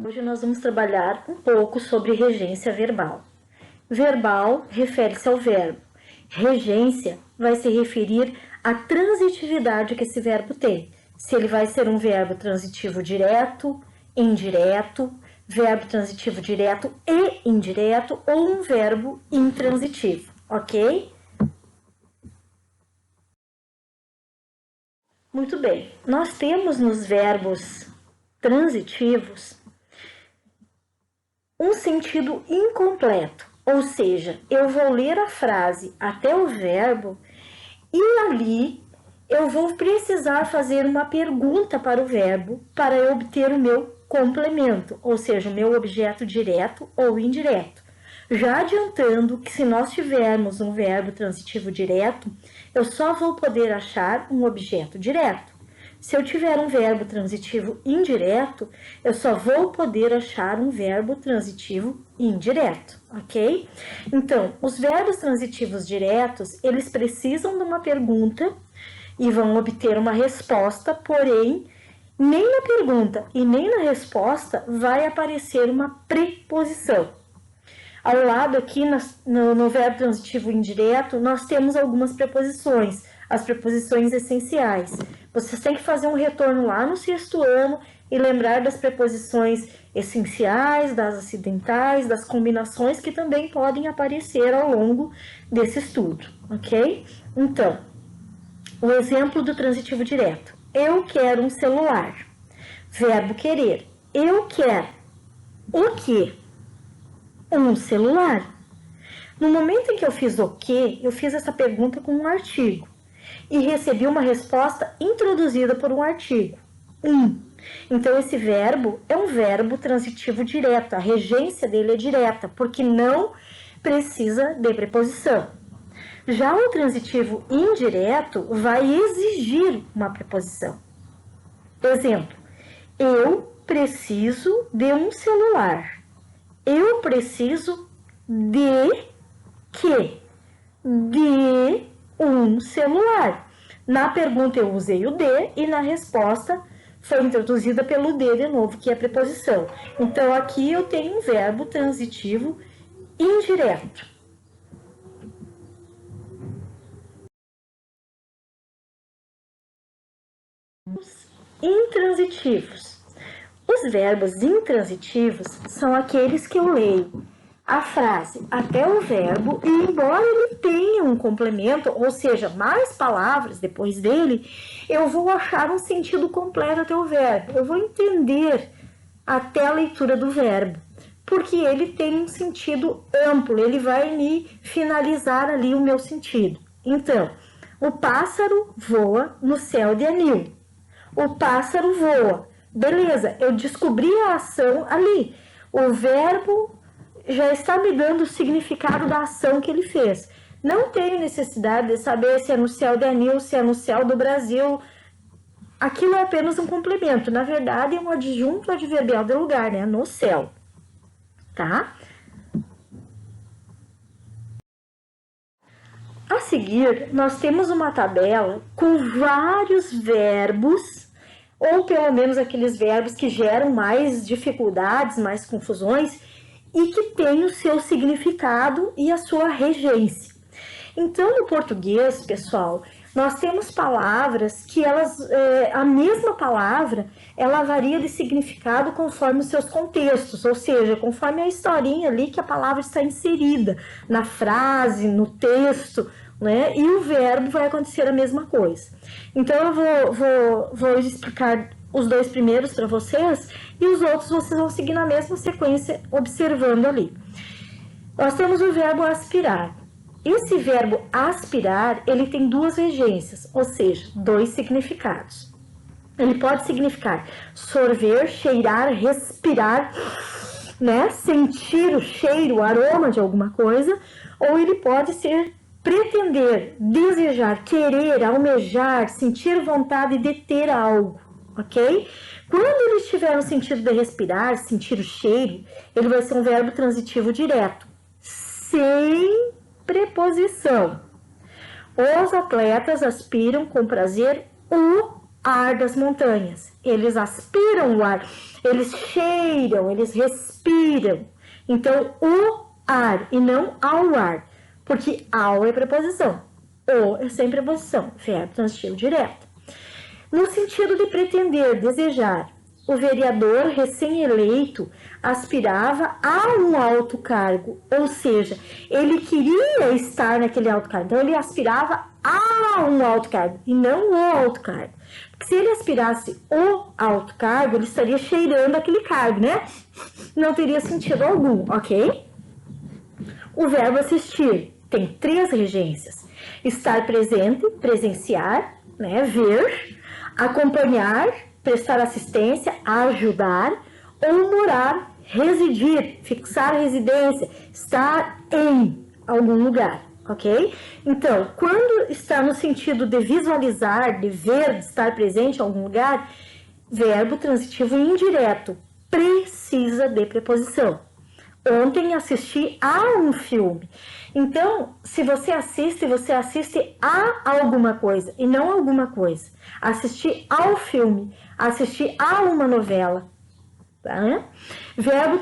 Hoje nós vamos trabalhar um pouco sobre regência verbal. Verbal refere-se ao verbo. Regência vai se referir à transitividade que esse verbo tem. Se ele vai ser um verbo transitivo direto, indireto, verbo transitivo direto e indireto ou um verbo intransitivo, ok? Muito bem, nós temos nos verbos transitivos um sentido incompleto, ou seja, eu vou ler a frase até o verbo e ali eu vou precisar fazer uma pergunta para o verbo para eu obter o meu complemento, ou seja, o meu objeto direto ou indireto. Já adiantando que se nós tivermos um verbo transitivo direto, eu só vou poder achar um objeto direto. Se eu tiver um verbo transitivo indireto, eu só vou poder achar um verbo transitivo indireto, ok? Então, os verbos transitivos diretos, eles precisam de uma pergunta e vão obter uma resposta, porém, nem na pergunta e nem na resposta vai aparecer uma preposição. Ao lado aqui, no verbo transitivo indireto, nós temos algumas preposições, as preposições essenciais. Vocês têm que fazer um retorno lá no 6º ano e lembrar das preposições essenciais, das acidentais, das combinações que também podem aparecer ao longo desse estudo, ok? Então, o exemplo do transitivo direto. Eu quero um celular. Verbo querer. Eu quero o quê? Um celular. No momento em que eu fiz o quê, eu fiz essa pergunta com um artigo e recebi uma resposta introduzida por um artigo, Então, esse verbo é um verbo transitivo direto, a regência dele é direta, porque não precisa de preposição. Já o transitivo indireto vai exigir uma preposição. Exemplo, eu preciso de um celular. Eu preciso de quê? De um celular. Na pergunta eu usei o de e na resposta foi introduzida pelo de novo, que é a preposição. Então, aqui eu tenho um verbo transitivo indireto. Intransitivos. Os verbos intransitivos são aqueles que eu leio a frase até o verbo e, embora ele tenha um complemento, ou seja, mais palavras depois dele, eu vou achar um sentido completo até o verbo. Eu vou entender até a leitura do verbo, porque ele tem um sentido amplo, ele vai me finalizar ali o meu sentido. Então, o pássaro voa no céu de anil. O pássaro voa. Beleza, eu descobri a ação ali. O verbo já está me dando o significado da ação que ele fez. Não tenho necessidade de saber se é no céu de anil, se é no céu do Brasil. Aquilo é apenas um complemento. Na verdade, é um adjunto adverbial de lugar, né? No céu. Tá? A seguir, nós temos uma tabela com vários verbos, ou pelo menos aqueles verbos que geram mais dificuldades, mais confusões, e que tem o seu significado e a sua regência. Então, no português, pessoal, nós temos palavras que a mesma palavra, ela varia de significado conforme os seus contextos, ou seja, conforme a historinha ali que a palavra está inserida na frase, no texto, né? E o verbo vai acontecer a mesma coisa. Então, eu vou explicar os dois primeiros para vocês e os outros vocês vão seguir na mesma sequência, observando ali. Nós temos o verbo aspirar. Esse verbo aspirar, ele tem duas regências, ou seja, dois significados. Ele pode significar sorver, cheirar, respirar, né? Sentir o cheiro, o aroma de alguma coisa, ou ele pode ser pretender, desejar, querer, almejar, sentir vontade de ter algo, ok? Quando ele estiver no sentido de respirar, sentir o cheiro, ele vai ser um verbo transitivo direto, sem preposição. Os atletas aspiram com prazer o ar das montanhas. Eles aspiram o ar, eles cheiram, eles respiram. Então, o ar e não ao ar, porque ao é preposição, o é sem preposição, verbo transitivo direto. No sentido de pretender, desejar, o vereador recém-eleito aspirava a um alto cargo, ou seja, ele queria estar naquele alto cargo, então ele aspirava a um alto cargo e não o alto cargo. Porque se ele aspirasse o alto cargo, ele estaria cheirando aquele cargo, né? Não teria sentido algum, ok? O verbo assistir tem 3 regências: estar presente, presenciar, né, ver, acompanhar, prestar assistência, ajudar, ou morar, residir, fixar residência, estar em algum lugar, ok? Então, quando está no sentido de visualizar, de ver, de estar presente em algum lugar, verbo transitivo indireto precisa de preposição. Ontem assisti a um filme. Então, se você assiste a alguma coisa e não alguma coisa. Assistir ao filme, assistir a uma novela. Tá? Verbo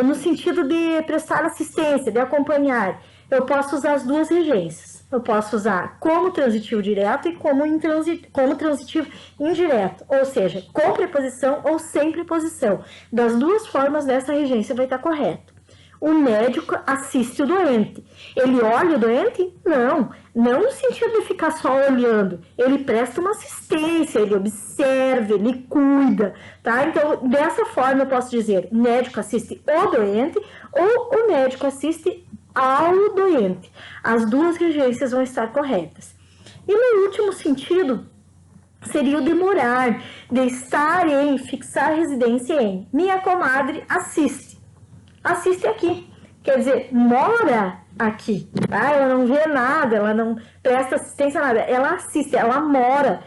no sentido de prestar assistência, de acompanhar. Eu posso usar as 2 regências. Eu posso usar como transitivo direto e como transitivo indireto. Ou seja, com preposição ou sem preposição. Das 2 formas, dessa regência vai estar correto. O médico assiste o doente. Ele olha o doente? Não. Não no sentido de ficar só olhando. Ele presta uma assistência, ele observa, ele cuida, tá? Então, dessa forma eu posso dizer, o médico assiste o doente ou o médico assiste ao doente. As 2 regências vão estar corretas. E no último sentido, seria o de morar, de estar em, fixar residência em. Minha comadre assiste. Assiste aqui, quer dizer, mora aqui, tá? Ela não vê nada, ela não presta assistência a nada, ela assiste, ela mora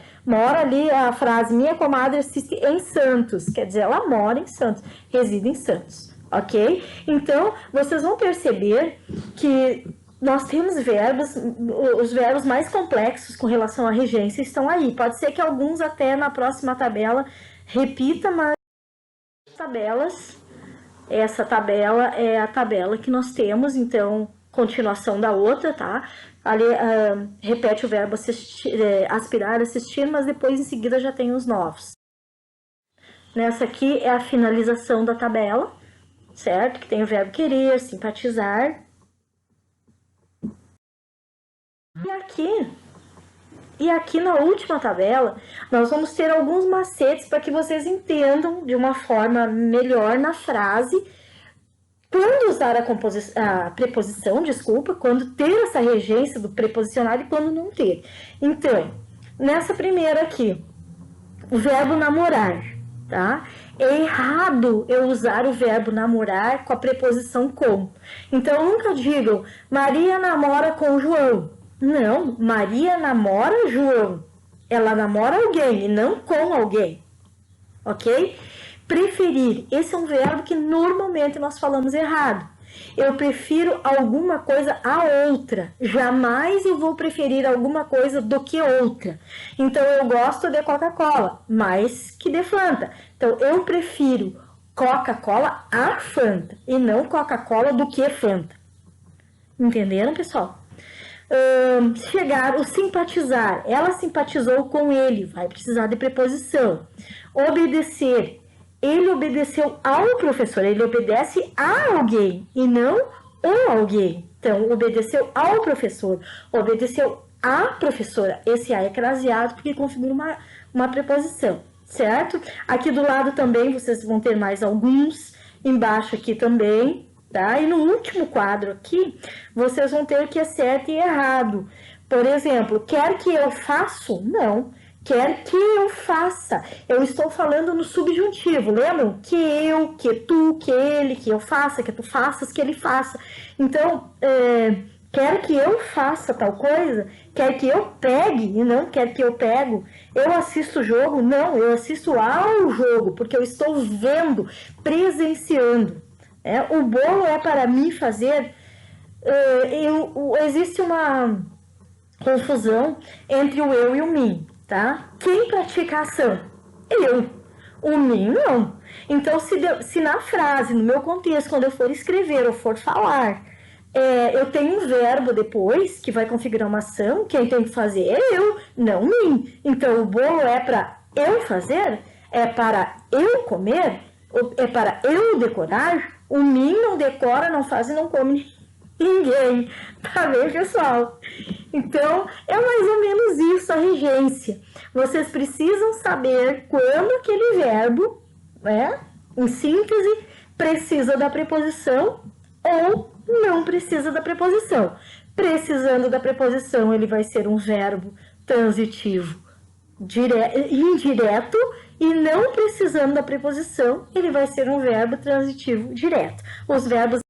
ali a frase, minha comadre assiste em Santos, quer dizer, ela mora em Santos, reside em Santos, ok? Então, vocês vão perceber que nós temos verbos, os verbos mais complexos com relação à regência estão aí, pode ser que alguns até na próxima tabela repita, mas tabelas... Essa tabela é a tabela que nós temos, então, continuação da outra, tá? Ali, repete o verbo assistir, aspirar, assistir, mas depois em seguida já tem os novos. Nessa aqui é a finalização da tabela, certo? Que tem o verbo querer, simpatizar. E aqui na última tabela, nós vamos ter alguns macetes para que vocês entendam de uma forma melhor na frase quando usar a preposição, quando ter essa regência do preposicional e quando não ter. Então, nessa primeira aqui, o verbo namorar, tá? É errado eu usar o verbo namorar com a preposição com. Então, nunca digam, Maria namora com João. Não, Maria namora João. Ela namora alguém e não com alguém. Ok? Preferir. Esse é um verbo que normalmente nós falamos errado. Eu prefiro alguma coisa a outra. Jamais eu vou preferir alguma coisa do que outra. Então, eu gosto de Coca-Cola, mais que de Fanta. Então, eu prefiro Coca-Cola a Fanta e não Coca-Cola do que Fanta. Entenderam, pessoal? Chegar, o simpatizar, ela simpatizou com ele, vai precisar de preposição. Obedecer, ele obedeceu ao professor, ele obedece a alguém e não o alguém. Então, obedeceu ao professor, obedeceu à professora. Esse a é craseado porque configura uma preposição, certo? Aqui do lado também vocês vão ter mais alguns, embaixo aqui também. Tá? E no último quadro aqui, vocês vão ter que é certo e errado. Por exemplo, quer que eu faço? Não. Quer que eu faça. Eu estou falando no subjuntivo. Lembram? Que eu, que tu, que ele, que eu faça, que tu faças, que ele faça. Então, quer que eu faça tal coisa? Quer que eu pegue? E não quer que eu pego. Eu assisto o jogo? Não, eu assisto ao jogo, porque eu estou vendo, presenciando. O bolo é para mim fazer. Existe uma confusão entre o eu e o mim, tá? Quem pratica a ação? Eu. O mim, não. Então, se na frase, no meu contexto, quando eu for escrever ou for falar, eu tenho um verbo depois, que vai configurar uma ação, quem tem que fazer é eu, não mim. Então, o bolo é para eu fazer? É para eu comer? É para eu decorar? O mim não decora, não faz e não come ninguém. Tá bem, pessoal? Então, é mais ou menos isso a regência. Vocês precisam saber quando aquele verbo, né, em síntese, precisa da preposição ou não precisa da preposição. Precisando da preposição, ele vai ser um verbo transitivo indireto, e não precisando da preposição, ele vai ser um verbo transitivo direto. Os verbos